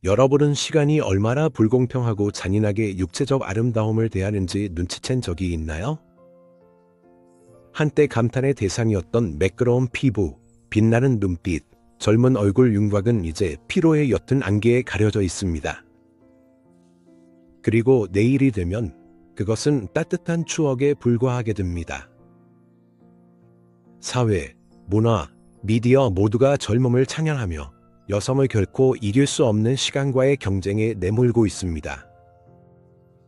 여러분은 시간이 얼마나 불공평하고 잔인하게 육체적 아름다움을 대하는지 눈치챈 적이 있나요? 한때 감탄의 대상이었던 매끄러운 피부, 빛나는 눈빛, 젊은 얼굴 윤곽은 이제 피로의 옅은 안개에 가려져 있습니다. 그리고 내일이 되면 그것은 따뜻한 추억에 불과하게 됩니다. 사회, 문화, 미디어 모두가 젊음을 찬양하며 여성을 결코 이길 수 없는 시간과의 경쟁에 내몰고 있습니다.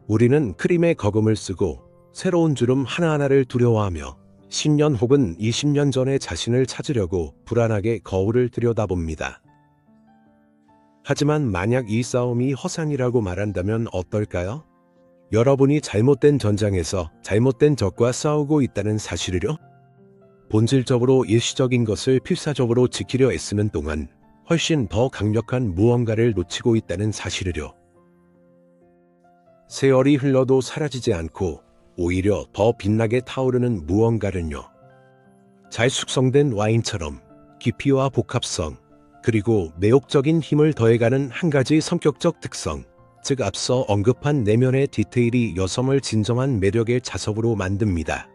우리는 크림의 거금을 쓰고 새로운 주름 하나하나를 두려워하며 10년 혹은 20년 전의 자신을 찾으려고 불안하게 거울을 들여다봅니다. 하지만 만약 이 싸움이 허상이라고 말한다면 어떨까요? 여러분이 잘못된 전장에서 잘못된 적과 싸우고 있다는 사실을요? 본질적으로 일시적인 것을 필사적으로 지키려 애쓰는 동안 훨씬 더 강력한 무언가를 놓치고 있다는 사실을요. 세월이 흘러도 사라지지 않고 오히려 더 빛나게 타오르는 무언가는요. 잘 숙성된 와인처럼 깊이와 복합성, 그리고 매혹적인 힘을 더해가는 한 가지 성격적 특성, 즉 앞서 언급한 내면의 디테일이 여성을 진정한 매력의 자석으로 만듭니다.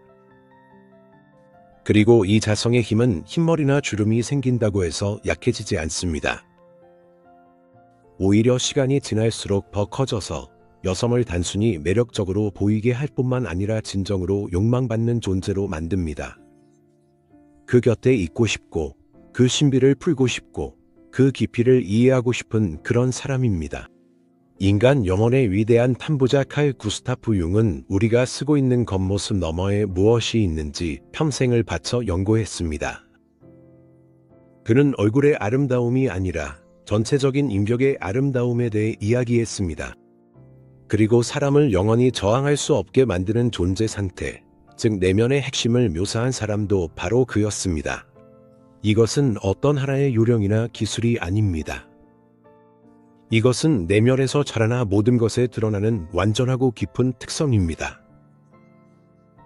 그리고 이 자성의 힘은 흰머리나 주름이 생긴다고 해서 약해지지 않습니다. 오히려 시간이 지날수록 더 커져서 여성을 단순히 매력적으로 보이게 할 뿐만 아니라 진정으로 욕망받는 존재로 만듭니다. 그 곁에 있고 싶고, 그 신비를 풀고 싶고, 그 깊이를 이해하고 싶은 그런 사람입니다. 인간 영혼의 위대한 탐구자 칼 구스타프 융은 우리가 쓰고 있는 겉모습 너머에 무엇이 있는지 평생을 바쳐 연구했습니다. 그는 얼굴의 아름다움이 아니라 전체적인 인격의 아름다움에 대해 이야기했습니다. 그리고 사람을 영원히 저항할 수 없게 만드는 존재 상태, 즉 내면의 핵심을 묘사한 사람도 바로 그였습니다. 이것은 어떤 하나의 요령이나 기술이 아닙니다. 이것은 내면에서 자라나 모든 것에 드러나는 완전하고 깊은 특성입니다.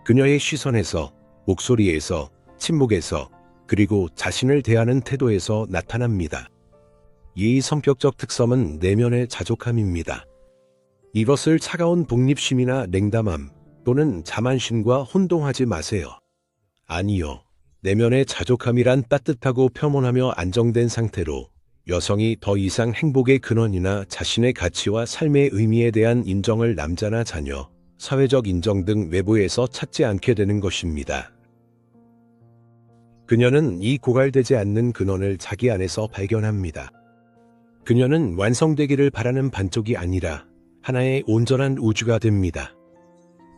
그녀의 시선에서, 목소리에서, 침묵에서, 그리고 자신을 대하는 태도에서 나타납니다. 이 성격적 특성은 내면의 자족함입니다. 이것을 차가운 독립심이나 냉담함 또는 자만심과 혼동하지 마세요. 아니요. 내면의 자족함이란 따뜻하고 평온하며 안정된 상태로 여성이 더 이상 행복의 근원이나 자신의 가치와 삶의 의미에 대한 인정을 남자나 자녀, 사회적 인정 등 외부에서 찾지 않게 되는 것입니다. 그녀는 이 고갈되지 않는 근원을 자기 안에서 발견합니다. 그녀는 완성되기를 바라는 반쪽이 아니라 하나의 온전한 우주가 됩니다.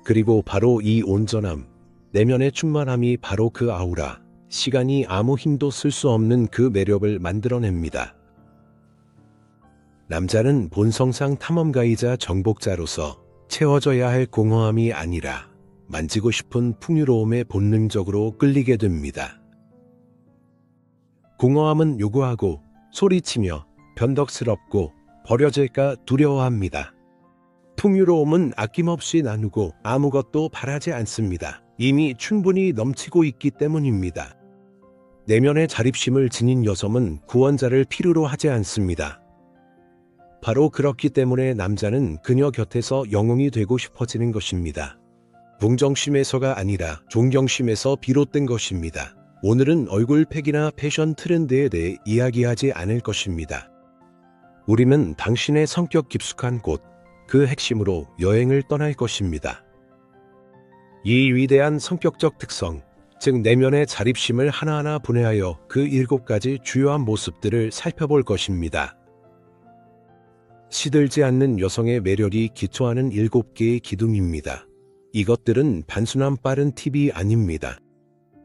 그리고 바로 이 온전함, 내면의 충만함이 바로 그 아우라, 시간이 아무 힘도 쓸 수 없는 그 매력을 만들어냅니다. 남자는 본성상 탐험가이자 정복자로서 채워져야 할 공허함이 아니라 만지고 싶은 풍요로움에 본능적으로 끌리게 됩니다. 공허함은 요구하고 소리치며 변덕스럽고 버려질까 두려워합니다. 풍요로움은 아낌없이 나누고 아무것도 바라지 않습니다. 이미 충분히 넘치고 있기 때문입니다. 내면의 자립심을 지닌 여성은 구원자를 필요로 하지 않습니다. 바로 그렇기 때문에 남자는 그녀 곁에서 영웅이 되고 싶어지는 것입니다. 동정심에서가 아니라 존경심에서 비롯된 것입니다. 오늘은 얼굴팩이나 패션 트렌드에 대해 이야기하지 않을 것입니다. 우리는 당신의 성격 깊숙한 곳, 그 핵심으로 여행을 떠날 것입니다. 이 위대한 성격적 특성, 즉 내면의 자립심을 하나하나 분해하여 그 7가지 주요한 모습들을 살펴볼 것입니다. 시들지 않는 여성의 매력이 기초하는 7개의 기둥입니다. 이것들은 단순한 빠른 팁이 아닙니다.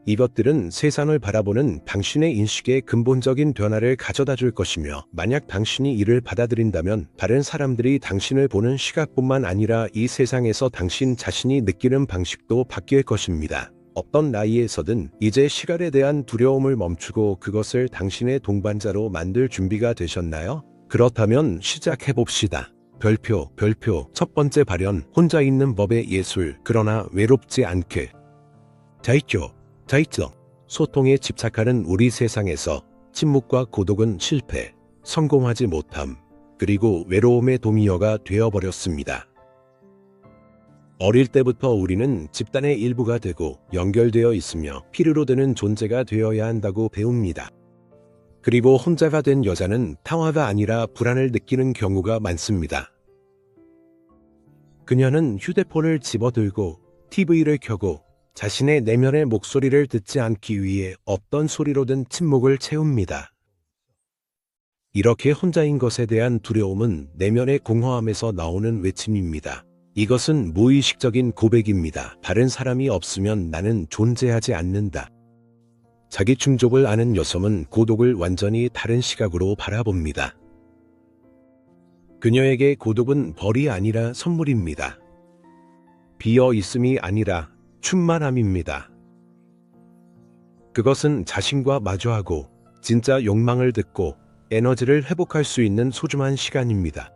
이것들은 세상을 바라보는 당신의 인식에 근본적인 변화를 가져다 줄 것이며, 만약 당신이 이를 받아들인다면 다른 사람들이 당신을 보는 시각뿐만 아니라 이 세상에서 당신 자신이 느끼는 방식도 바뀔 것입니다. 어떤 나이에서든 이제 시간에 대한 두려움을 멈추고 그것을 당신의 동반자로 만들 준비가 되셨나요? 그렇다면 시작해봅시다. 별표 첫 번째 발현, 혼자 있는 법의 예술, 그러나 외롭지 않게. 자이죠. 소통에 집착하는 우리 세상에서 침묵과 고독은 실패, 성공하지 못함, 그리고 외로움의 도미어가 되어버렸습니다. 어릴 때부터 우리는 집단의 일부가 되고 연결되어 있으며 필요로 드는 존재가 되어야 한다고 배웁니다. 그리고 혼자가 된 여자는 평화가 아니라 불안을 느끼는 경우가 많습니다. 그녀는 휴대폰을 집어들고 TV를 켜고 자신의 내면의 목소리를 듣지 않기 위해 어떤 소리로든 침묵을 채웁니다. 이렇게 혼자인 것에 대한 두려움은 내면의 공허함에서 나오는 외침입니다. 이것은 무의식적인 고백입니다. 다른 사람이 없으면 나는 존재하지 않는다. 자기 충족을 아는 여성은 고독을 완전히 다른 시각으로 바라봅니다. 그녀에게 고독은 벌이 아니라 선물입니다. 비어 있음이 아니라 충만함입니다. 그것은 자신과 마주하고 진짜 욕망을 듣고 에너지를 회복할 수 있는 소중한 시간입니다.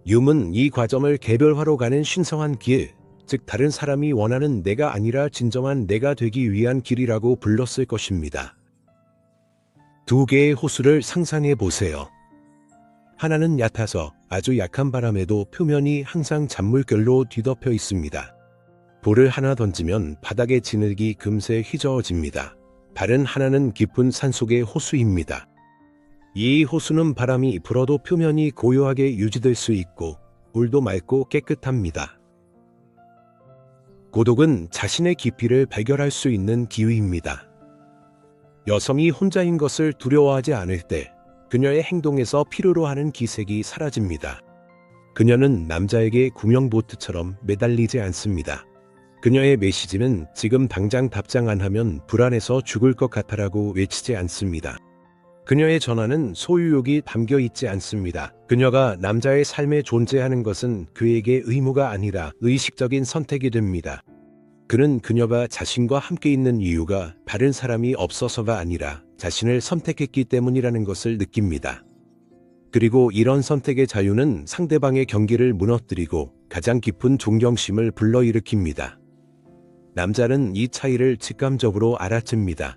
윰은 이 과정을 개별화로 가는 신성한 길, 즉 다른 사람이 원하는 내가 아니라 진정한 내가 되기 위한 길이라고 불렀을 것입니다. 두 개의 호수를 상상해 보세요. 하나는 얕아서 아주 약한 바람에도 표면이 항상 잔물결로 뒤덮여 있습니다. 볼을 하나 던지면 바닥의 진흙이 금세 휘저어집니다. 다른 하나는 깊은 산속의 호수입니다. 이 호수는 바람이 불어도 표면이 고요하게 유지될 수 있고 물도 맑고 깨끗합니다. 고독은 자신의 깊이를 발견할 수 있는 기회입니다. 여성이 혼자인 것을 두려워하지 않을 때 그녀의 행동에서 필요로 하는 기색이 사라집니다. 그녀는 남자에게 구명보트처럼 매달리지 않습니다. 그녀의 메시지는 지금 당장 답장 안 하면 불안해서 죽을 것 같아라고 외치지 않습니다. 그녀의 전화는 소유욕이 담겨 있지 않습니다. 그녀가 남자의 삶에 존재하는 것은 그에게 의무가 아니라 의식적인 선택이 됩니다. 그는 그녀가 자신과 함께 있는 이유가 다른 사람이 없어서가 아니라 자신을 선택했기 때문이라는 것을 느낍니다. 그리고 이런 선택의 자유는 상대방의 경계를 무너뜨리고 가장 깊은 존경심을 불러일으킵니다. 남자는 이 차이를 직감적으로 알아챕니다.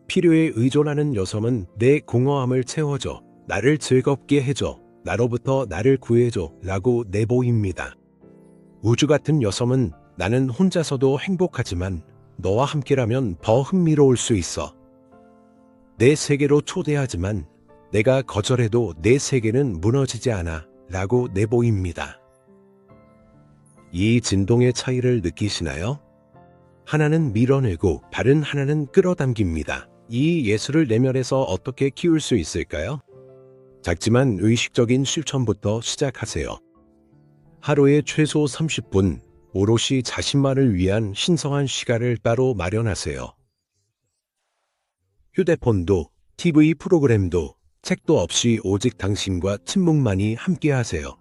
필요에 의존하는 여성은 내 공허함을 채워줘, 나를 즐겁게 해줘, 나로부터 나를 구해줘 라고 내보입니다. 우주 같은 여성은 나는 혼자서도 행복하지만 너와 함께라면 더 흥미로울 수 있어. 내 세계로 초대하지만 내가 거절해도 내 세계는 무너지지 않아 라고 내보입니다. 이 진동의 차이를 느끼시나요? 하나는 밀어내고 다른 하나는 끌어당깁니다. 이 예술을 내면에서 어떻게 키울 수 있을까요? 작지만 의식적인 실천부터 시작하세요. 하루에 최소 30분 오롯이 자신만을 위한 신성한 시간을 따로 마련하세요. 휴대폰도 TV 프로그램도 책도 없이 오직 당신과 침묵만이 함께하세요.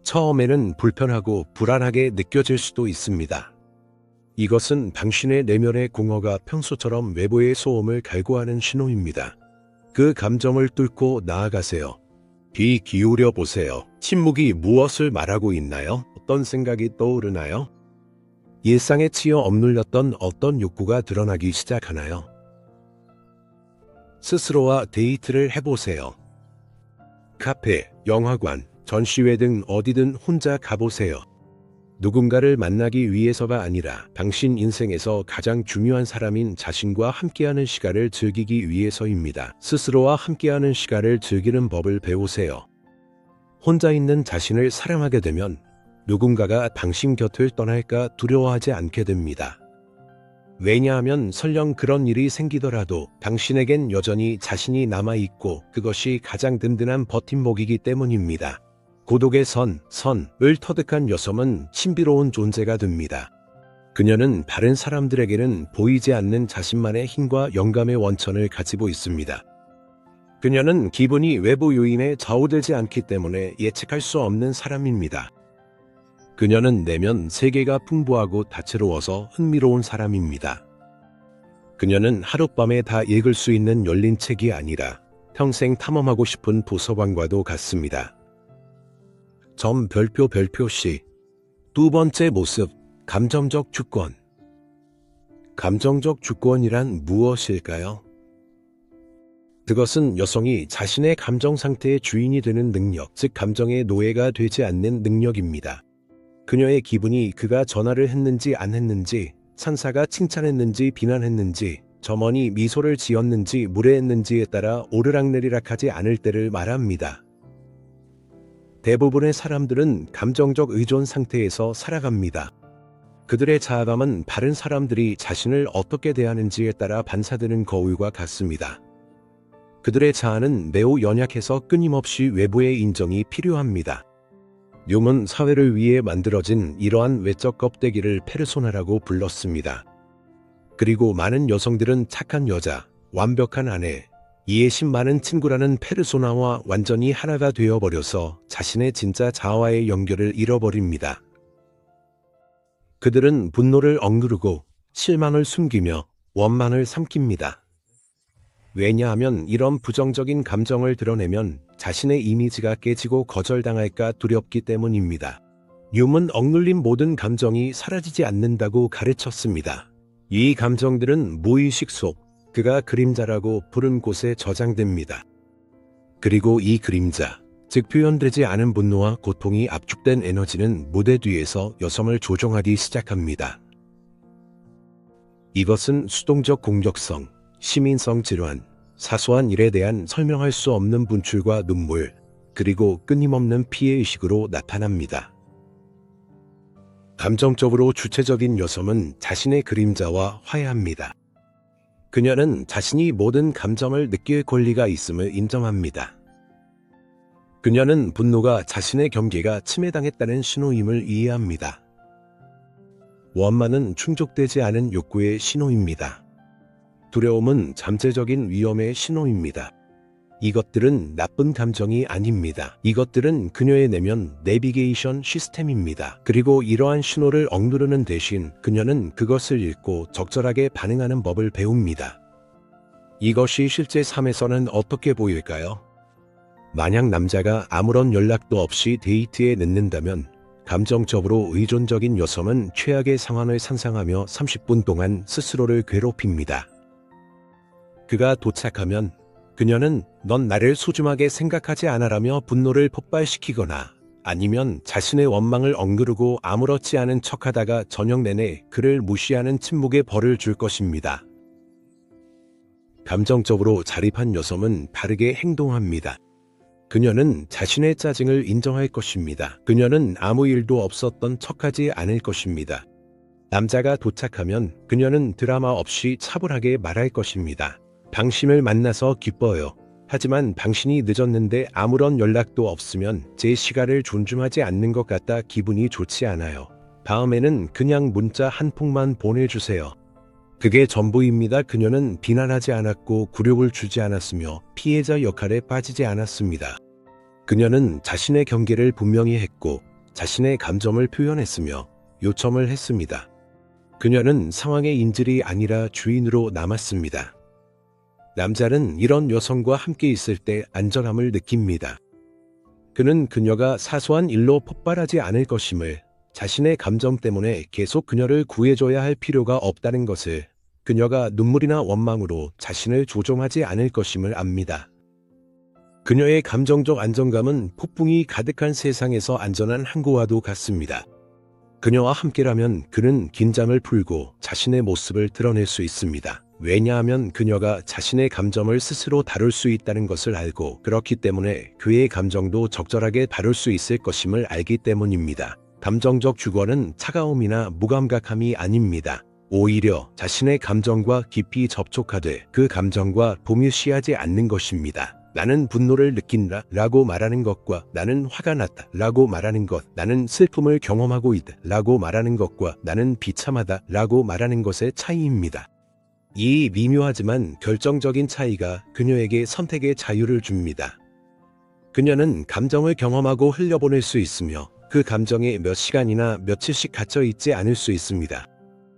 처음에는 불편하고 불안하게 느껴질 수도 있습니다. 이것은 당신의 내면의 공허가 평소처럼 외부의 소음을 갈구하는 신호입니다. 그 감정을 뚫고 나아가세요. 귀 기울여 보세요. 침묵이 무엇을 말하고 있나요? 어떤 생각이 떠오르나요? 일상에 치여 억눌렸던 어떤 욕구가 드러나기 시작하나요? 스스로와 데이트를 해보세요. 카페, 영화관, 전시회 등 어디든 혼자 가보세요. 누군가를 만나기 위해서가 아니라 당신 인생에서 가장 중요한 사람인 자신과 함께하는 시간을 즐기기 위해서입니다. 스스로와 함께하는 시간을 즐기는 법을 배우세요. 혼자 있는 자신을 사랑하게 되면 누군가가 당신 곁을 떠날까 두려워하지 않게 됩니다. 왜냐하면 설령 그런 일이 생기더라도 당신에겐 여전히 자신이 남아있고 그것이 가장 든든한 버팀목이기 때문입니다. 고독의 선을 터득한 여성은 신비로운 존재가 됩니다. 그녀는 다른 사람들에게는 보이지 않는 자신만의 힘과 영감의 원천을 가지고 있습니다. 그녀는 기분이 외부 요인에 좌우되지 않기 때문에 예측할 수 없는 사람입니다. 그녀는 내면 세계가 풍부하고 다채로워서 흥미로운 사람입니다. 그녀는 하룻밤에 다 읽을 수 있는 열린 책이 아니라 평생 탐험하고 싶은 도서관과도 같습니다. 별표시 두 번째 모습, 감정적 주권. 감정적 주권이란 무엇일까요? 그것은 여성이 자신의 감정 상태의 주인이 되는 능력, 즉 감정의 노예가 되지 않는 능력입니다. 그녀의 기분이 그가 전화를 했는지 안 했는지, 상사가 칭찬했는지 비난했는지, 점원이 미소를 지었는지 무례했는지에 따라 오르락내리락하지 않을 때를 말합니다. 대부분의 사람들은 감정적 의존 상태에서 살아갑니다. 그들의 자아감은 다른 사람들이 자신을 어떻게 대하는지에 따라 반사되는 거울과 같습니다. 그들의 자아는 매우 연약해서 끊임없이 외부의 인정이 필요합니다. 융은 사회를 위해 만들어진 이러한 외적 껍데기를 페르소나라고 불렀습니다. 그리고 많은 여성들은 착한 여자, 완벽한 아내, 이해심 많은 친구라는 페르소나와 완전히 하나가 되어버려서 자신의 진짜 자아와의 연결을 잃어버립니다. 그들은 분노를 억누르고 실망을 숨기며 원망을 삼킵니다. 왜냐하면 이런 부정적인 감정을 드러내면 자신의 이미지가 깨지고 거절당할까 두렵기 때문입니다. 융은 억눌린 모든 감정이 사라지지 않는다고 가르쳤습니다. 이 감정들은 무의식 속 그가 그림자라고 부른 곳에 저장됩니다. 그리고 이 그림자, 즉 표현되지 않은 분노와 고통이 압축된 에너지는 무대 뒤에서 여성을 조종하기 시작합니다. 이것은 수동적 공격성, 시민성 질환, 사소한 일에 대한 설명할 수 없는 분출과 눈물, 그리고 끊임없는 피해의식으로 나타납니다. 감정적으로 주체적인 여성은 자신의 그림자와 화해합니다. 그녀는 자신이 모든 감정을 느낄 권리가 있음을 인정합니다. 그녀는 분노가 자신의 경계가 침해당했다는 신호임을 이해합니다. 원망은 충족되지 않은 욕구의 신호입니다. 두려움은 잠재적인 위험의 신호입니다. 이것들은 나쁜 감정이 아닙니다. 이것들은 그녀의 내면 내비게이션 시스템입니다. 그리고 이러한 신호를 억누르는 대신 그녀는 그것을 읽고 적절하게 반응하는 법을 배웁니다. 이것이 실제 삶에서는 어떻게 보일까요? 만약 남자가 아무런 연락도 없이 데이트에 늦는다면 감정적으로 의존적인 여성은 최악의 상황을 상상하며 30분 동안 스스로를 괴롭힙니다. 그가 도착하면 그녀는 넌 나를 소중하게 생각하지 않아라며 분노를 폭발시키거나 아니면 자신의 원망을 억누르고 아무렇지 않은 척하다가 저녁 내내 그를 무시하는 침묵의 벌을 줄 것입니다. 감정적으로 자립한 여성은 다르게 행동합니다. 그녀는 자신의 짜증을 인정할 것입니다. 그녀는 아무 일도 없었던 척하지 않을 것입니다. 남자가 도착하면 그녀는 드라마 없이 차분하게 말할 것입니다. 당신을 만나서 기뻐요. 하지만 당신이 늦었는데 아무런 연락도 없으면 제 시간을 존중하지 않는 것 같아 기분이 좋지 않아요. 다음에는 그냥 문자 한 통만 보내주세요. 그게 전부입니다. 그녀는 비난하지 않았고 굴욕을 주지 않았으며 피해자 역할에 빠지지 않았습니다. 그녀는 자신의 경계를 분명히 했고 자신의 감정을 표현했으며 요청을 했습니다. 그녀는 상황의 인질이 아니라 주인으로 남았습니다. 남자는 이런 여성과 함께 있을 때 안전함을 느낍니다. 그는 그녀가 사소한 일로 폭발하지 않을 것임을, 자신의 감정 때문에 계속 그녀를 구해줘야 할 필요가 없다는 것을, 그녀가 눈물이나 원망으로 자신을 조종하지 않을 것임을 압니다. 그녀의 감정적 안정감은 폭풍이 가득한 세상에서 안전한 항구와도 같습니다. 그녀와 함께라면 그는 긴장을 풀고 자신의 모습을 드러낼 수 있습니다. 왜냐하면 그녀가 자신의 감정을 스스로 다룰 수 있다는 것을 알고 그렇기 때문에 그의 감정도 적절하게 다룰 수 있을 것임을 알기 때문입니다. 감정적 주권은 차가움이나 무감각함이 아닙니다. 오히려 자신의 감정과 깊이 접촉하되 그 감정과 동일시하지 않는 것입니다. 나는 분노를 느낀다 라고 말하는 것과 나는 화가 났다 라고 말하는 것, 나는 슬픔을 경험하고 있다 라고 말하는 것과 나는 비참하다 라고 말하는 것의 차이입니다. 이 미묘하지만 결정적인 차이가 그녀에게 선택의 자유를 줍니다. 그녀는 감정을 경험하고 흘려보낼 수 있으며 그 감정에 몇 시간이나 며칠씩 갇혀 있지 않을 수 있습니다.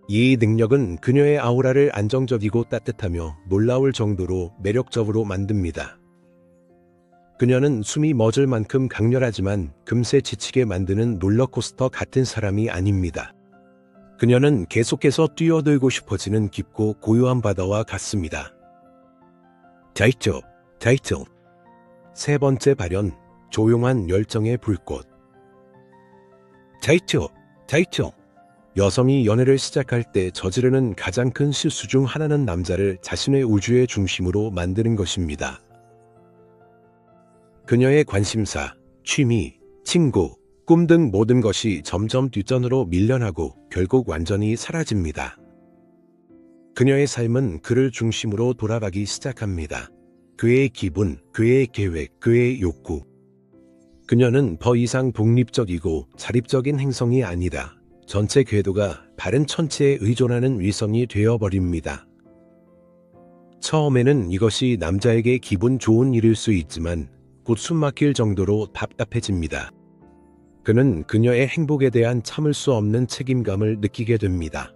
이 능력은 그녀의 아우라를 안정적이고 따뜻하며 놀라울 정도로 매력적으로 만듭니다. 그녀는 숨이 멎을 만큼 강렬하지만 금세 지치게 만드는 롤러코스터 같은 사람이 아닙니다. 그녀는 계속해서 뛰어들고 싶어지는 깊고 고요한 바다와 같습니다. 자 있죠. 타이틀. 세 번째 발현, 조용한 열정의 불꽃. 타이틀. 여성이 연애를 시작할 때 저지르는 가장 큰 실수 중 하나는 남자를 자신의 우주의 중심으로 만드는 것입니다. 그녀의 관심사, 취미, 친구, 꿈 등 모든 것이 점점 뒷전으로 밀려나고 결국 완전히 사라집니다. 그녀의 삶은 그를 중심으로 돌아가기 시작합니다. 그의 기분, 그의 계획, 그의 욕구. 그녀는 더 이상 독립적이고 자립적인 행성이 아니라 전체 궤도가 바른 천체에 의존하는 위성이 되어버립니다. 처음에는 이것이 남자에게 기분 좋은 일일 수 있지만 곧 숨막힐 정도로 답답해집니다. 그는 그녀의 행복에 대한 참을 수 없는 책임감을 느끼게 됩니다.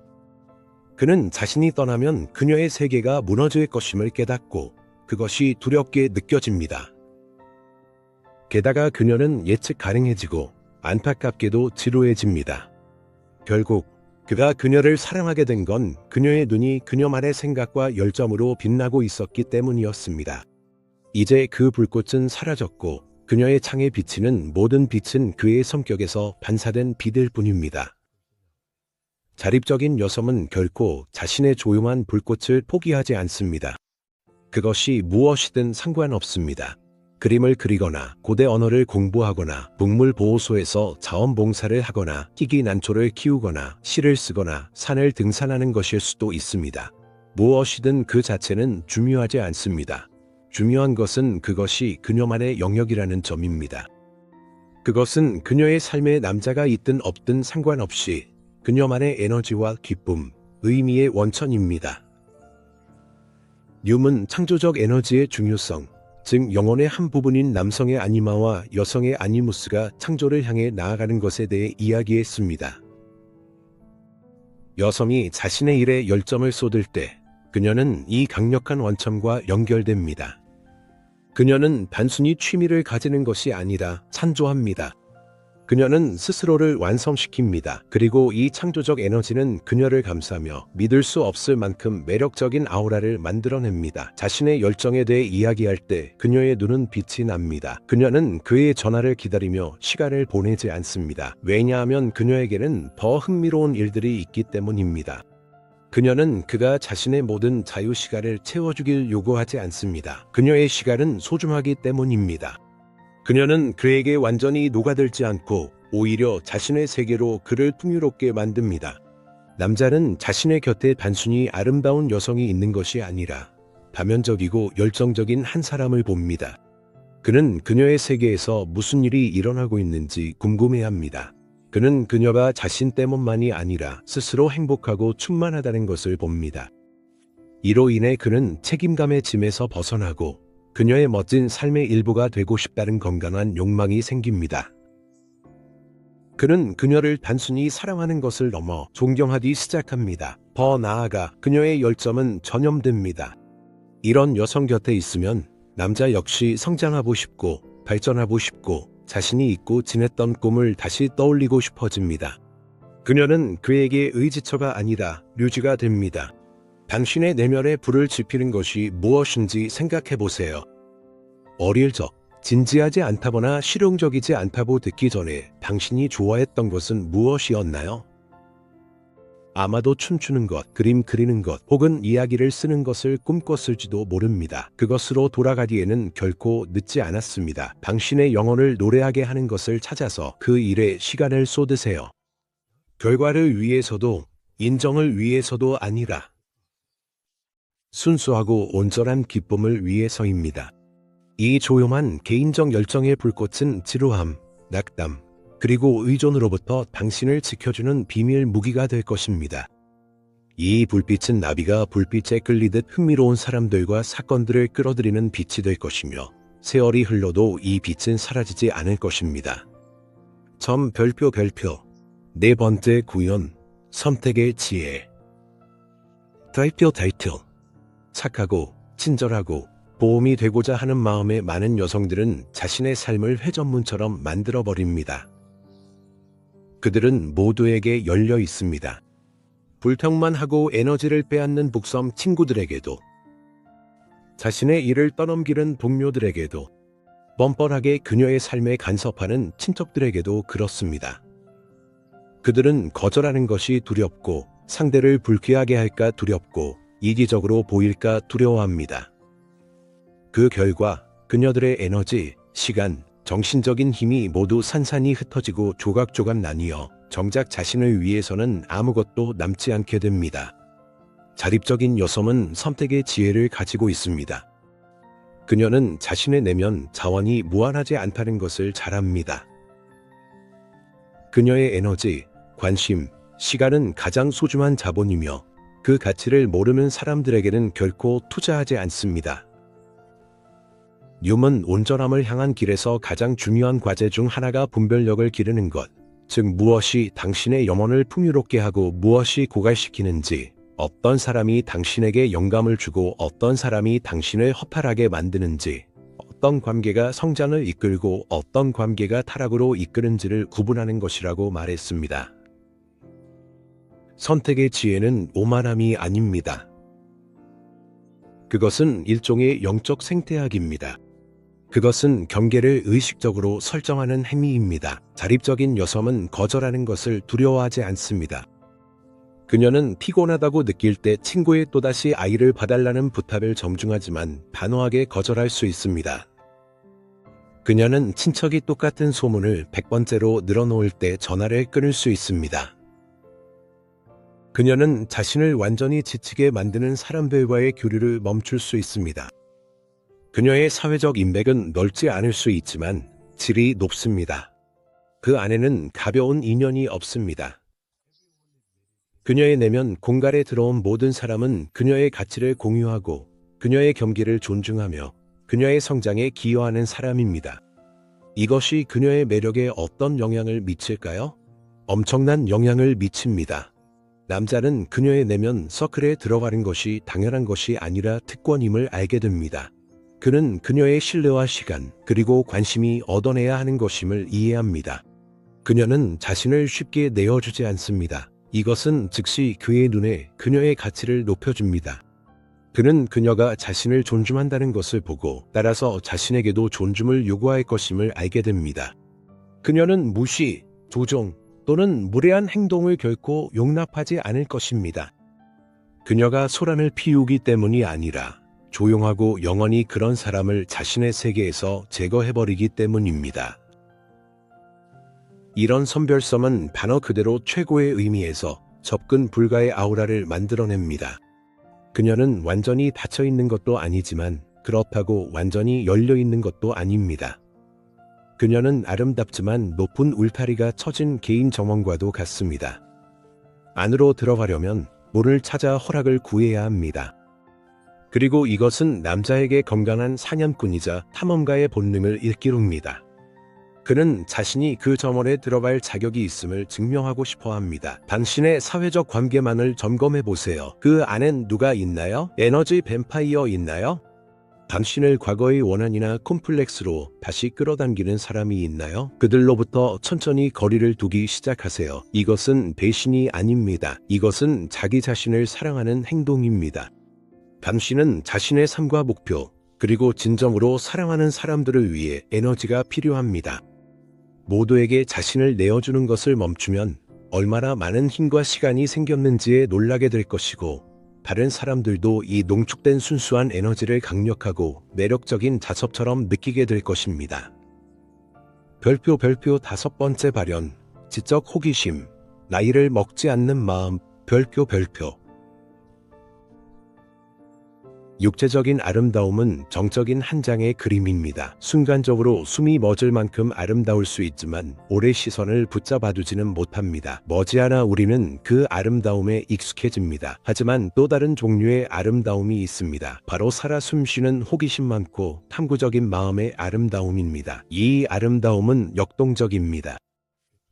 그는 자신이 떠나면 그녀의 세계가 무너질 것임을 깨닫고 그것이 두렵게 느껴집니다. 게다가 그녀는 예측 가능해지고 안타깝게도 지루해집니다. 결국 그가 그녀를 사랑하게 된 건 그녀의 눈이 그녀만의 생각과 열정으로 빛나고 있었기 때문이었습니다. 이제 그 불꽃은 사라졌고 그녀의 창에 비치는 모든 빛은 그의 성격에서 반사된 빛일 뿐입니다. 자립적인 여성은 결코 자신의 조용한 불꽃을 포기하지 않습니다. 그것이 무엇이든 상관없습니다. 그림을 그리거나 고대 언어를 공부하거나 동물보호소에서 자원봉사를 하거나 희귀난초를 키우거나 시를 쓰거나 산을 등산하는 것일 수도 있습니다. 무엇이든 그 자체는 중요하지 않습니다. 중요한 것은 그것이 그녀만의 영역이라는 점입니다. 그것은 그녀의 삶에 남자가 있든 없든 상관없이 그녀만의 에너지와 기쁨, 의미의 원천입니다. 뉴은 창조적 에너지의 중요성, 즉 영혼의 한 부분인 남성의 아니마와 여성의 아니무스가 창조를 향해 나아가는 것에 대해 이야기했습니다. 여성이 자신의 일에 열정을 쏟을 때 그녀는 이 강력한 원천과 연결됩니다. 그녀는 단순히 취미를 가지는 것이 아니라 창조합니다. 그녀는 스스로를 완성시킵니다. 그리고 이 창조적 에너지는 그녀를 감싸며 믿을 수 없을 만큼 매력적인 아우라를 만들어냅니다. 자신의 열정에 대해 이야기할 때 그녀의 눈은 빛이 납니다. 그녀는 그의 전화를 기다리며 시간을 보내지 않습니다. 왜냐하면 그녀에게는 더 흥미로운 일들이 있기 때문입니다. 그녀는 그가 자신의 모든 자유 시간을 채워주길 요구하지 않습니다. 그녀의 시간은 소중하기 때문입니다. 그녀는 그에게 완전히 녹아들지 않고 오히려 자신의 세계로 그를 풍요롭게 만듭니다. 남자는 자신의 곁에 단순히 아름다운 여성이 있는 것이 아니라 다면적이고 열정적인 한 사람을 봅니다. 그는 그녀의 세계에서 무슨 일이 일어나고 있는지 궁금해합니다. 그는 그녀가 자신 때문만이 아니라 스스로 행복하고 충만하다는 것을 봅니다. 이로 인해 그는 책임감의 짐에서 벗어나고 그녀의 멋진 삶의 일부가 되고 싶다는 건강한 욕망이 생깁니다. 그는 그녀를 단순히 사랑하는 것을 넘어 존경하기 시작합니다. 더 나아가 그녀의 열정은 전염됩니다. 이런 여성 곁에 있으면 남자 역시 성장하고 싶고 발전하고 싶고 자신이 잊고 지냈던 꿈을 다시 떠올리고 싶어집니다. 그녀는 그에게 의지처가 아니라 류지가 됩니다. 당신의 내면에 불을 지피는 것이 무엇인지 생각해 보세요. 어릴 적 진지하지 않다거나 실용적이지 않다고 듣기 전에 당신이 좋아했던 것은 무엇이었나요? 아마도 춤추는 것, 그림 그리는 것, 혹은 이야기를 쓰는 것을 꿈꿨을지도 모릅니다. 그것으로 돌아가기에는 결코 늦지 않았습니다. 당신의 영혼을 노래하게 하는 것을 찾아서 그 일에 시간을 쏟으세요. 결과를 위해서도 인정을 위해서도 아니라 순수하고 온전한 기쁨을 위해서입니다. 이 조용한 개인적 열정의 불꽃은 지루함, 낙담, 그리고 의존으로부터 당신을 지켜주는 비밀 무기가 될 것입니다. 이 불빛은 나비가 불빛에 끌리듯 흥미로운 사람들과 사건들을 끌어들이는 빛이 될 것이며 세월이 흘러도 이 빛은 사라지지 않을 것입니다. 별표 네 번째 구현, 선택의 지혜. 타이틀. 착하고 친절하고 보험이 되고자 하는 마음의 많은 여성들은 자신의 삶을 회전문처럼 만들어버립니다. 그들은 모두에게 열려 있습니다. 불평만 하고 에너지를 빼앗는 북섬 친구들에게도, 자신의 일을 떠넘기는 동료들에게도, 뻔뻔하게 그녀의 삶에 간섭하는 친척들에게도 그렇습니다. 그들은 거절하는 것이 두렵고 상대를 불쾌하게 할까 두렵고 이기적으로 보일까 두려워합니다. 그 결과 그녀들의 에너지, 시간, 정신적인 힘이 모두 산산이 흩어지고 조각조각 나뉘어 정작 자신을 위해서는 아무것도 남지 않게 됩니다. 자립적인 여성은 선택의 지혜를 가지고 있습니다. 그녀는 자신의 내면 자원이 무한하지 않다는 것을 잘 압니다. 그녀의 에너지, 관심, 시간은 가장 소중한 자본이며 그 가치를 모르는 사람들에게는 결코 투자하지 않습니다. 뮨은 온전함을 향한 길에서 가장 중요한 과제 중 하나가 분별력을 기르는 것, 즉 무엇이 당신의 영혼을 풍요롭게 하고 무엇이 고갈시키는지, 어떤 사람이 당신에게 영감을 주고 어떤 사람이 당신을 허탈하게 만드는지, 어떤 관계가 성장을 이끌고 어떤 관계가 타락으로 이끄는지를 구분하는 것이라고 말했습니다. 선택의 지혜는 오만함이 아닙니다. 그것은 일종의 영적 생태학입니다. 그것은 경계를 의식적으로 설정하는 행위입니다. 자립적인 여성은 거절하는 것을 두려워하지 않습니다. 그녀는 피곤하다고 느낄 때 친구의 또다시 아이를 봐달라는 부탁을 정중하지만 단호하게 거절할 수 있습니다. 그녀는 친척이 똑같은 소문을 100번째로 늘어놓을 때 전화를 끊을 수 있습니다. 그녀는 자신을 완전히 지치게 만드는 사람들과의 교류를 멈출 수 있습니다. 그녀의 사회적 인맥은 넓지 않을 수 있지만 질이 높습니다. 그 안에는 가벼운 인연이 없습니다. 그녀의 내면 공갈에 들어온 모든 사람은 그녀의 가치를 공유하고 그녀의 경기를 존중하며 그녀의 성장에 기여하는 사람입니다. 이것이 그녀의 매력에 어떤 영향을 미칠까요? 엄청난 영향을 미칩니다. 남자는 그녀의 내면 서클에 들어가는 것이 당연한 것이 아니라 특권임을 알게 됩니다. 그는 그녀의 신뢰와 시간, 그리고 관심이 얻어내야 하는 것임을 이해합니다. 그녀는 자신을 쉽게 내어주지 않습니다. 이것은 즉시 그의 눈에 그녀의 가치를 높여줍니다. 그는 그녀가 자신을 존중한다는 것을 보고 따라서 자신에게도 존중을 요구할 것임을 알게 됩니다. 그녀는 무시, 조종 또는 무례한 행동을 결코 용납하지 않을 것입니다. 그녀가 소란을 피우기 때문이 아니라 조용하고 영원히 그런 사람을 자신의 세계에서 제거해버리기 때문입니다. 이런 선별성은 단어 그대로 최고의 의미에서 접근 불가의 아우라를 만들어냅니다. 그녀는 완전히 닫혀있는 것도 아니지만 그렇다고 완전히 열려있는 것도 아닙니다. 그녀는 아름답지만 높은 울타리가 쳐진 개인 정원과도 같습니다. 안으로 들어가려면 문을 찾아 허락을 구해야 합니다. 그리고 이것은 남자에게 건강한 사냥꾼이자 탐험가의 본능을 일깨웁니다. 그는 자신이 그 정원에 들어갈 자격이 있음을 증명하고 싶어 합니다. 당신의 사회적 관계만을 점검해 보세요. 그 안엔 누가 있나요? 에너지 뱀파이어 있나요? 당신을 과거의 원한이나 콤플렉스로 다시 끌어당기는 사람이 있나요? 그들로부터 천천히 거리를 두기 시작하세요. 이것은 배신이 아닙니다. 이것은 자기 자신을 사랑하는 행동입니다. 당신은 자신의 삶과 목표, 그리고 진정으로 사랑하는 사람들을 위해 에너지가 필요합니다. 모두에게 자신을 내어주는 것을 멈추면 얼마나 많은 힘과 시간이 생겼는지에 놀라게 될 것이고, 다른 사람들도 이 농축된 순수한 에너지를 강력하고 매력적인 자석처럼 느끼게 될 것입니다. 별표 5번째 발현, 지적 호기심, 나이를 먹지 않는 마음, 별표. 육체적인 아름다움은 정적인 한 장의 그림입니다. 순간적으로 숨이 멎을 만큼 아름다울 수 있지만 오래 시선을 붙잡아두지는 못합니다. 머지않아 우리는 그 아름다움에 익숙해집니다. 하지만 또 다른 종류의 아름다움이 있습니다. 바로 살아 숨쉬는 호기심 많고 탐구적인 마음의 아름다움입니다. 이 아름다움은 역동적입니다.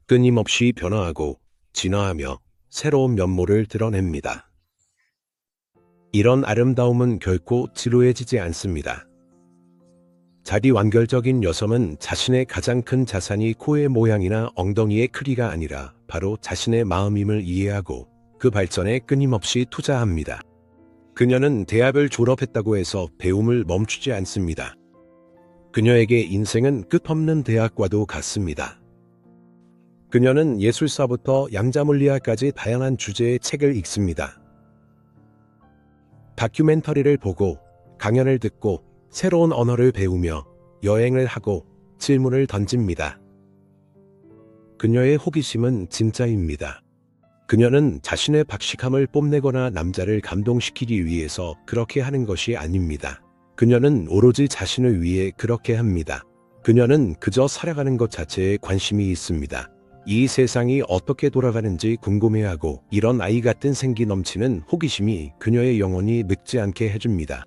끊임없이 변화하고 진화하며 새로운 면모를 드러냅니다. 이런 아름다움은 결코 지루해지지 않습니다. 자기 완결적인 여성은 자신의 가장 큰 자산이 코의 모양이나 엉덩이의 크기가 아니라 바로 자신의 마음임을 이해하고 그 발전에 끊임없이 투자합니다. 그녀는 대학을 졸업했다고 해서 배움을 멈추지 않습니다. 그녀에게 인생은 끝없는 대학과도 같습니다. 그녀는 예술사부터 양자물리학까지 다양한 주제의 책을 읽습니다. 다큐멘터리를 보고 강연을 듣고 새로운 언어를 배우며 여행을 하고 질문을 던집니다. 그녀의 호기심은 진짜입니다. 그녀는 자신의 박식함을 뽐내거나 남자를 감동시키기 위해서 그렇게 하는 것이 아닙니다. 그녀는 오로지 자신을 위해 그렇게 합니다. 그녀는 그저 살아가는 것 자체에 관심이 있습니다. 이 세상이 어떻게 돌아가는지 궁금해하고 이런 아이 같은 생기 넘치는 호기심이 그녀의 영혼이 늙지 않게 해줍니다.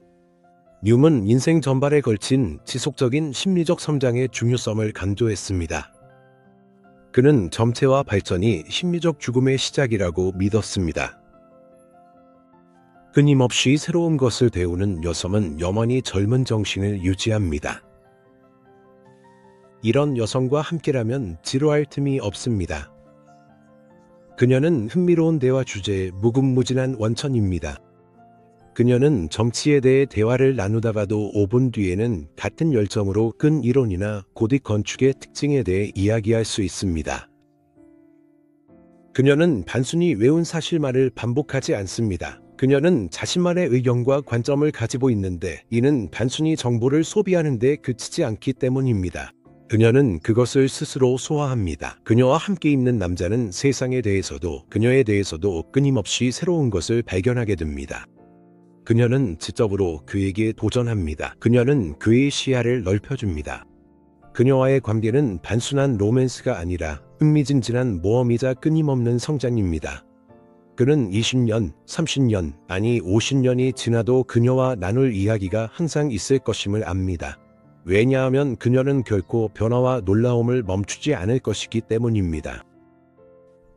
뉴은 인생 전반에 걸친 지속적인 심리적 성장의 중요성을 강조했습니다. 그는 점체와 발전이 심리적 죽음의 시작이라고 믿었습니다. 끊임없이 새로운 것을 배우는 여성은 영원히 젊은 정신을 유지합니다. 이런 여성과 함께라면 지루할 틈이 없습니다. 그녀는 흥미로운 대화 주제에 무궁무진한 원천입니다. 그녀는 정치에 대해 대화를 나누다가도 5분 뒤에는 같은 열정으로 큰 이론이나 고딕 건축의 특징에 대해 이야기할 수 있습니다. 그녀는 단순히 외운 사실만을 반복하지 않습니다. 그녀는 자신만의 의견과 관점을 가지고 있는데 이는 단순히 정보를 소비하는 데 그치지 않기 때문입니다. 그녀는 그것을 스스로 소화합니다. 그녀와 함께 있는 남자는 세상에 대해서도 그녀에 대해서도 끊임없이 새로운 것을 발견하게 됩니다. 그녀는 지적으로 그에게 도전합니다. 그녀는 그의 시야를 넓혀줍니다. 그녀와의 관계는 단순한 로맨스가 아니라 흥미진진한 모험이자 끊임없는 성장입니다. 그는 20년, 30년, 아니 50년이 지나도 그녀와 나눌 이야기가 항상 있을 것임을 압니다. 왜냐하면 그녀는 결코 변화와 놀라움을 멈추지 않을 것이기 때문입니다.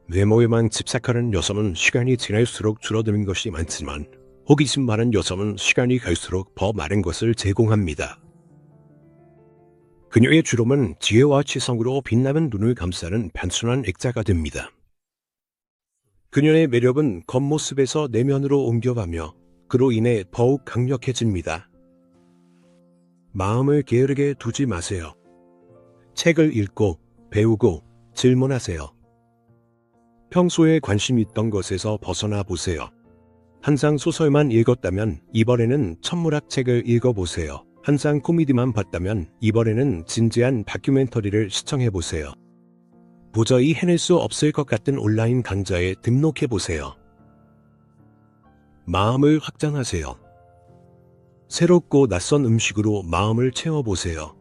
외모에만 집착하는 여성은 시간이 지날수록 줄어드는 것이 많지만 호기심 많은 여성은 시간이 갈수록 더 많은 것을 제공합니다. 그녀의 주름은 지혜와 치성으로 빛나는 눈을 감싸는 단순한 액자가 됩니다. 그녀의 매력은 겉모습에서 내면으로 옮겨가며 그로 인해 더욱 강력해집니다. 마음을 게으르게 두지 마세요. 책을 읽고 배우고 질문하세요. 평소에 관심 있던 것에서 벗어나 보세요. 항상 소설만 읽었다면 이번에는 천문학 책을 읽어보세요. 항상 코미디만 봤다면 이번에는 진지한 다큐멘터리를 시청해보세요. 도저히 해낼 수 없을 것 같은 온라인 강좌에 등록해보세요. 마음을 확장하세요. 새롭고 낯선 음식으로 마음을 채워보세요.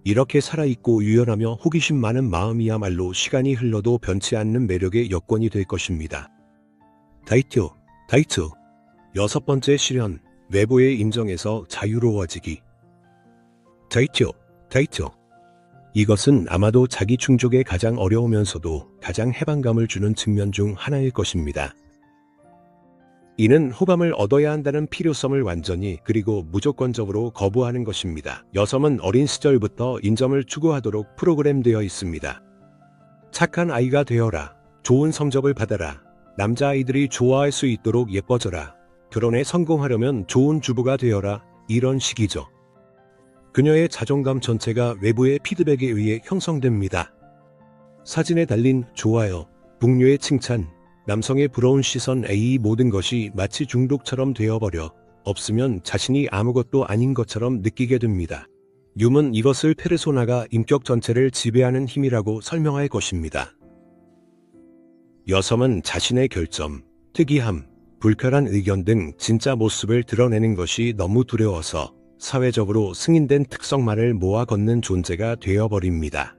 이렇게 살아있고 유연하며 호기심 많은 마음이야말로 시간이 흘러도 변치 않는 매력의 여건이 될 것입니다. 다이트. 6번째 실현, 외부의 인정에서 자유로워지기. 다이트. 이것은 아마도 자기 충족에 가장 어려우면서도 가장 해방감을 주는 측면 중 하나일 것입니다. 이는 호감을 얻어야 한다는 필요성을 완전히 그리고 무조건적으로 거부하는 것입니다. 여성은 어린 시절부터 인정을 추구하도록 프로그램되어 있습니다. 착한 아이가 되어라. 좋은 성적을 받아라. 남자아이들이 좋아할 수 있도록 예뻐져라. 결혼에 성공하려면 좋은 주부가 되어라. 이런 식이죠. 그녀의 자존감 전체가 외부의 피드백에 의해 형성됩니다. 사진에 달린 좋아요, 북녀의 칭찬, 남성의 부러운 시선, 이 모든 것이 마치 중독처럼 되어버려 없으면 자신이 아무것도 아닌 것처럼 느끼게 됩니다. 뉴은 이것을 페르소나가 인격 전체를 지배하는 힘이라고 설명할 것입니다. 여성은 자신의 결점, 특이함, 불편한 의견 등 진짜 모습을 드러내는 것이 너무 두려워서 사회적으로 승인된 특성만을 모아 걷는 존재가 되어버립니다.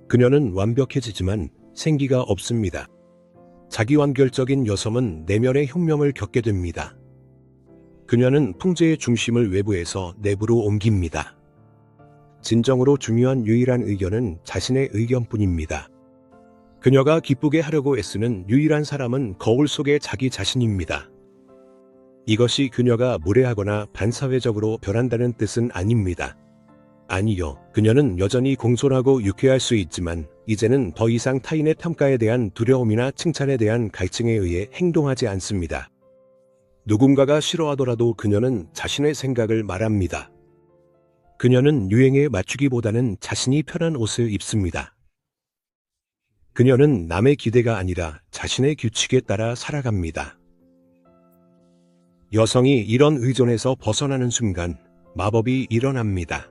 그녀는 완벽해지지만 생기가 없습니다. 자기완결적인 여성은 내면의 혁명을 겪게 됩니다. 그녀는 풍제의 중심을 외부에서 내부로 옮깁니다. 진정으로 중요한 유일한 의견은 자신의 의견뿐입니다. 그녀가 기쁘게 하려고 애쓰는 유일한 사람은 거울 속의 자기 자신입니다. 이것이 그녀가 무례하거나 반사회적으로 변한다는 뜻은 아닙니다. 아니요, 그녀는 여전히 공손하고 유쾌할 수 있지만 이제는 더 이상 타인의 평가에 대한 두려움이나 칭찬에 대한 갈증에 의해 행동하지 않습니다. 누군가가 싫어하더라도 그녀는 자신의 생각을 말합니다. 그녀는 유행에 맞추기보다는 자신이 편한 옷을 입습니다. 그녀는 남의 기대가 아니라 자신의 규칙에 따라 살아갑니다. 여성이 이런 의존에서 벗어나는 순간 마법이 일어납니다.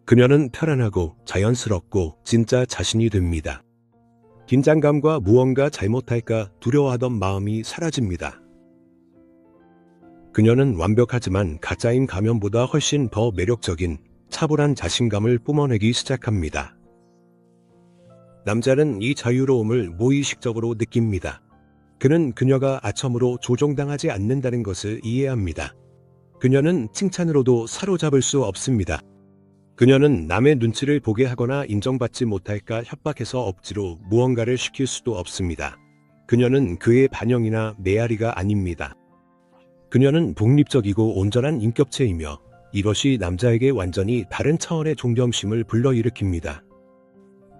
그녀는 편안하고 자연스럽고 진짜 자신이 됩니다. 긴장감과 무언가 잘못할까 두려워하던 마음이 사라집니다. 그녀는 완벽하지만 가짜인 가면보다 훨씬 더 매력적인 차분한 자신감을 뿜어내기 시작합니다. 남자는 이 자유로움을 무의식적으로 느낍니다. 그는 그녀가 아첨으로 조종당하지 않는다는 것을 이해합니다. 그녀는 칭찬으로도 사로잡을 수 없습니다. 그녀는 남의 눈치를 보게 하거나 인정받지 못할까 협박해서 억지로 무언가를 시킬 수도 없습니다. 그녀는 그의 반영이나 메아리가 아닙니다. 그녀는 독립적이고 온전한 인격체이며 이것이 남자에게 완전히 다른 차원의 존경심을 불러일으킵니다.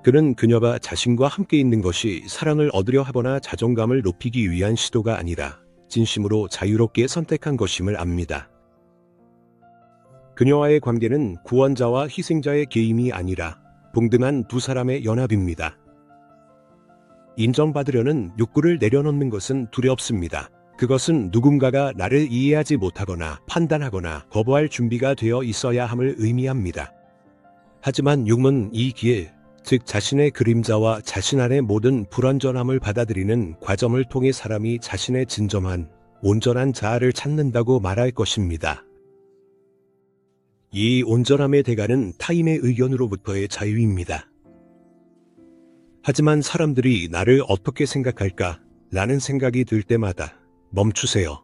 그는 그녀가 자신과 함께 있는 것이 사랑을 얻으려 하거나 자존감을 높이기 위한 시도가 아니라 진심으로 자유롭게 선택한 것임을 압니다. 그녀와의 관계는 구원자와 희생자의 게임이 아니라 동등한 두 사람의 연합입니다. 인정받으려는 욕구를 내려놓는 것은 두렵습니다. 그것은 누군가가 나를 이해하지 못하거나 판단하거나 거부할 준비가 되어 있어야 함을 의미합니다. 하지만 융은 이 길, 즉 자신의 그림자와 자신 안의 모든 불완전함을 받아들이는 과정을 통해 사람이 자신의 진정한, 온전한 자아를 찾는다고 말할 것입니다. 이 온전함의 대가는 타인의 의견으로부터의 자유입니다. 하지만 사람들이 나를 어떻게 생각할까? 라는 생각이 들 때마다 멈추세요.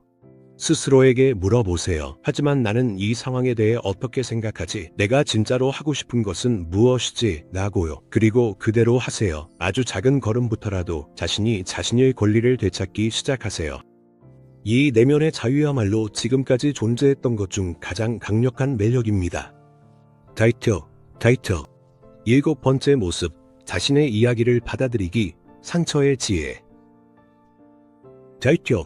스스로에게 물어보세요. 하지만 나는 이 상황에 대해 어떻게 생각하지? 내가 진짜로 하고 싶은 것은 무엇이지? 라고요. 그리고 그대로 하세요. 아주 작은 걸음부터라도 자신의 권리를 되찾기 시작하세요. 이 내면의 자유야말로 지금까지 존재했던 것 중 가장 강력한 매력입니다. 타이틀. 7번째 모습, 자신의 이야기를 받아들이기, 상처의 지혜. 타이틀.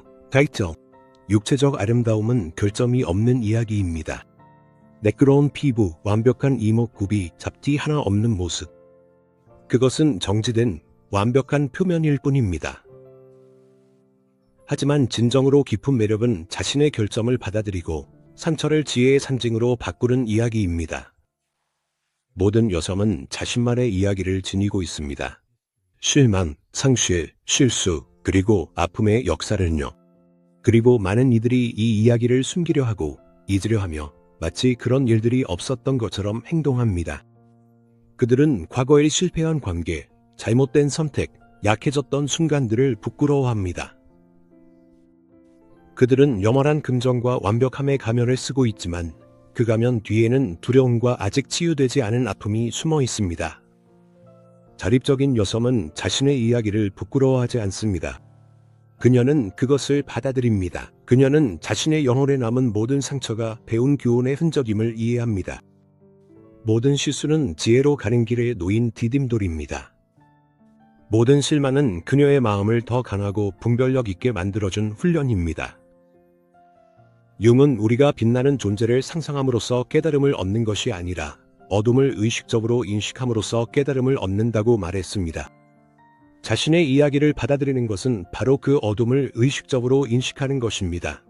육체적 아름다움은 결점이 없는 이야기입니다. 매끄러운 피부, 완벽한 이목구비, 잡티 하나 없는 모습. 그것은 정지된 완벽한 표면일 뿐입니다. 하지만 진정으로 깊은 매력은 자신의 결점을 받아들이고 상처를 지혜의 상징으로 바꾸는 이야기입니다. 모든 여성은 자신만의 이야기를 지니고 있습니다. 실망, 상실, 실수, 그리고 아픔의 역사를요. 그리고 많은 이들이 이 이야기를 숨기려 하고 잊으려 하며 마치 그런 일들이 없었던 것처럼 행동합니다. 그들은 과거에 실패한 관계, 잘못된 선택, 약해졌던 순간들을 부끄러워합니다. 그들은 영원한 긍정과 완벽함의 가면을 쓰고 있지만 그 가면 뒤에는 두려움과 아직 치유되지 않은 아픔이 숨어 있습니다. 자립적인 여성은 자신의 이야기를 부끄러워하지 않습니다. 그녀는 그것을 받아들입니다. 그녀는 자신의 영혼에 남은 모든 상처가 배운 교훈의 흔적임을 이해합니다. 모든 실수는 지혜로 가는 길에 놓인 디딤돌입니다. 모든 실망은 그녀의 마음을 더 강하고 분별력 있게 만들어준 훈련입니다. 융은 우리가 빛나는 존재를 상상함으로써 깨달음을 얻는 것이 아니라 어둠을 의식적으로 인식함으로써 깨달음을 얻는다고 말했습니다. 자신의 이야기를 받아들이는 것은 바로 그 어둠을 의식적으로 인식하는 것입니다.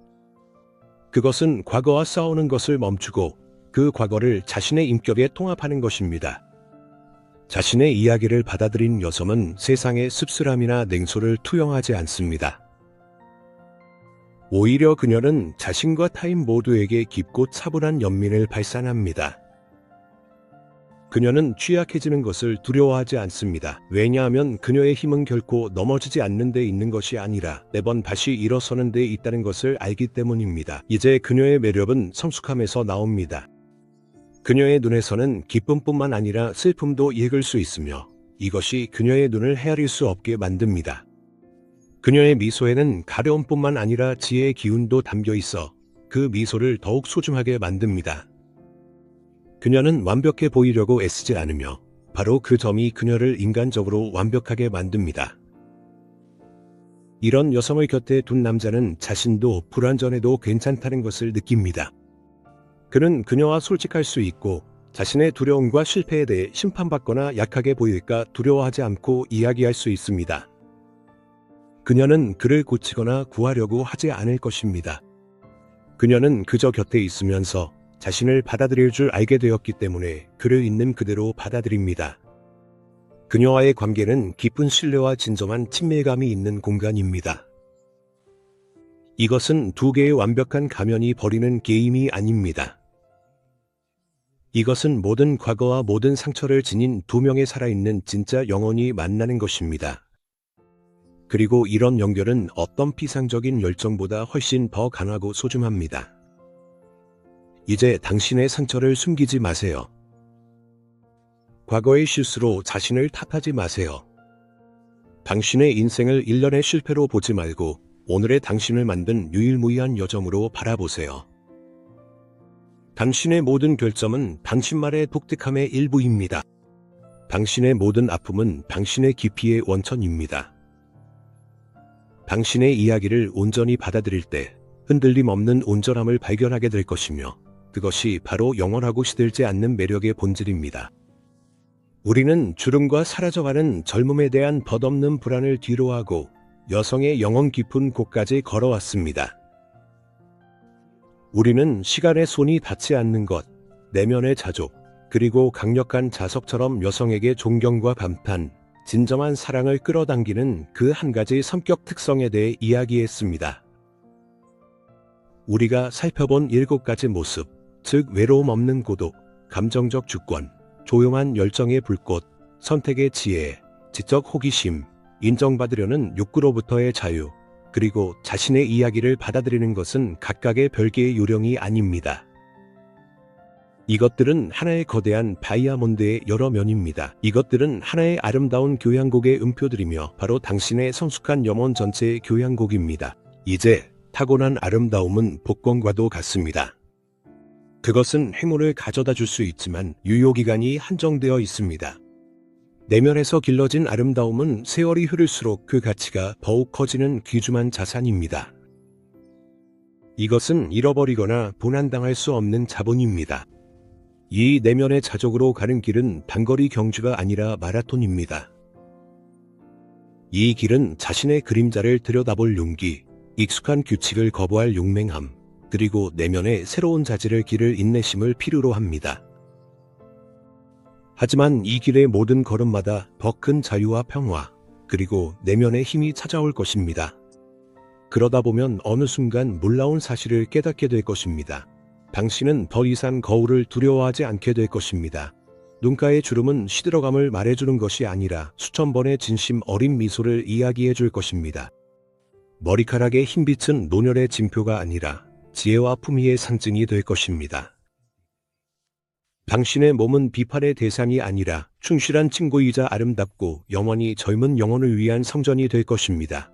그것은 과거와 싸우는 것을 멈추고 그 과거를 자신의 인격에 통합하는 것입니다. 자신의 이야기를 받아들인 여성은 세상의 씁쓸함이나 냉소를 투영하지 않습니다. 오히려 그녀는 자신과 타인 모두에게 깊고 차분한 연민을 발산합니다. 그녀는 취약해지는 것을 두려워하지 않습니다. 왜냐하면 그녀의 힘은 결코 넘어지지 않는 데 있는 것이 아니라 매번 다시 일어서는 데 있다는 것을 알기 때문입니다. 이제 그녀의 매력은 성숙함에서 나옵니다. 그녀의 눈에서는 기쁨뿐만 아니라 슬픔도 읽을 수 있으며 이것이 그녀의 눈을 헤아릴 수 없게 만듭니다. 그녀의 미소에는 가려움뿐만 아니라 지혜의 기운도 담겨 있어 그 미소를 더욱 소중하게 만듭니다. 그녀는 완벽해 보이려고 애쓰지 않으며 바로 그 점이 그녀를 인간적으로 완벽하게 만듭니다. 이런 여성을 곁에 둔 남자는 자신도 불완전해도 괜찮다는 것을 느낍니다. 그는 그녀와 솔직할 수 있고 자신의 두려움과 실패에 대해 심판받거나 약하게 보일까 두려워하지 않고 이야기할 수 있습니다. 그녀는 그를 고치거나 구하려고 하지 않을 것입니다. 그녀는 그저 곁에 있으면서 자신을 받아들일 줄 알게 되었기 때문에 그를 있는 그대로 받아들입니다. 그녀와의 관계는 깊은 신뢰와 진정한 친밀감이 있는 공간입니다. 이것은 두 개의 완벽한 가면이 벌이는 게임이 아닙니다. 이것은 모든 과거와 모든 상처를 지닌 두 명의 살아있는 진짜 영혼이 만나는 것입니다. 그리고 이런 연결은 어떤 피상적인 열정보다 훨씬 더 강하고 소중합니다. 이제 당신의 상처를 숨기지 마세요. 과거의 실수로 자신을 탓하지 마세요. 당신의 인생을 일련의 실패로 보지 말고 오늘의 당신을 만든 유일무이한 여정으로 바라보세요. 당신의 모든 결점은 당신만의 독특함의 일부입니다. 당신의 모든 아픔은 당신의 깊이의 원천입니다. 당신의 이야기를 온전히 받아들일 때 흔들림 없는 온전함을 발견하게 될 것이며 그것이 바로 영원하고 시들지 않는 매력의 본질입니다. 우리는 주름과 사라져가는 젊음에 대한 덧없는 불안을 뒤로하고 여성의 영혼 깊은 곳까지 걸어왔습니다. 우리는 시간의 손이 닿지 않는 것, 내면의 자족, 그리고 강력한 자석처럼 여성에게 존경과 감탄, 진정한 사랑을 끌어당기는 그 한 가지 성격 특성에 대해 이야기했습니다. 우리가 살펴본 7가지 모습, 즉 외로움 없는 고독, 감정적 주권, 조용한 열정의 불꽃, 선택의 지혜, 지적 호기심, 인정받으려는 욕구로부터의 자유, 그리고 자신의 이야기를 받아들이는 것은 각각의 별개의 요령이 아닙니다. 이것들은 하나의 거대한 다이아몬드의 여러 면입니다. 이것들은 하나의 아름다운 교향곡의 음표들이며 바로 당신의 성숙한 영혼 전체의 교향곡입니다. 이제 타고난 아름다움은 복권과도 같습니다. 그것은 행운을 가져다 줄 수 있지만 유효기간이 한정되어 있습니다. 내면에서 길러진 아름다움은 세월이 흐를수록 그 가치가 더욱 커지는 귀중한 자산입니다. 이것은 잃어버리거나 분한당할 수 없는 자본입니다. 이 내면의 자족으로 가는 길은 단거리 경주가 아니라 마라톤입니다. 이 길은 자신의 그림자를 들여다볼 용기, 익숙한 규칙을 거부할 용맹함, 그리고 내면의 새로운 자질을 기를 인내심을 필요로 합니다. 하지만 이 길의 모든 걸음마다 더 큰 자유와 평화, 그리고 내면의 힘이 찾아올 것입니다. 그러다 보면 어느 순간 놀라운 사실을 깨닫게 될 것입니다. 당신은 더 이상 거울을 두려워하지 않게 될 것입니다. 눈가의 주름은 시들어감을 말해주는 것이 아니라 수천 번의 진심 어린 미소를 이야기해 줄 것입니다. 머리카락의 흰빛은 노년의 징표가 아니라 지혜와 품위의 상징이 될 것입니다. 당신의 몸은 비판의 대상이 아니라 충실한 친구이자 아름답고 영원히 젊은 영혼을 위한 성전이 될 것입니다.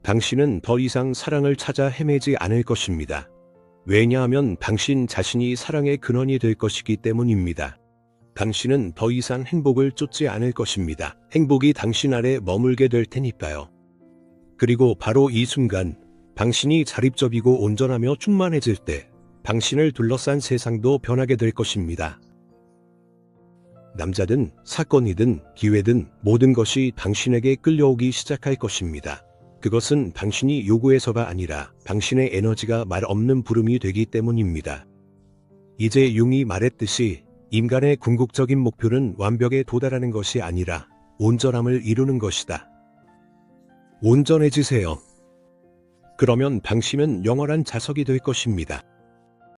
당신은 더 이상 사랑을 찾아 헤매지 않을 것입니다. 왜냐하면 당신 자신이 사랑의 근원이 될 것이기 때문입니다. 당신은 더 이상 행복을 쫓지 않을 것입니다. 행복이 당신 아래 머물게 될 테니까요. 그리고 바로 이 순간 당신이 자립적이고 온전하며 충만해질 때 당신을 둘러싼 세상도 변하게 될 것입니다. 남자든 사건이든 기회든 모든 것이 당신에게 끌려오기 시작할 것입니다. 그것은 당신이 요구해서가 아니라 당신의 에너지가 말 없는 부름이 되기 때문입니다. 이제 융이 말했듯이 인간의 궁극적인 목표는 완벽에 도달하는 것이 아니라 온전함을 이루는 것이다. 온전해지세요. 그러면 당신은 영원한 자석이 될 것입니다.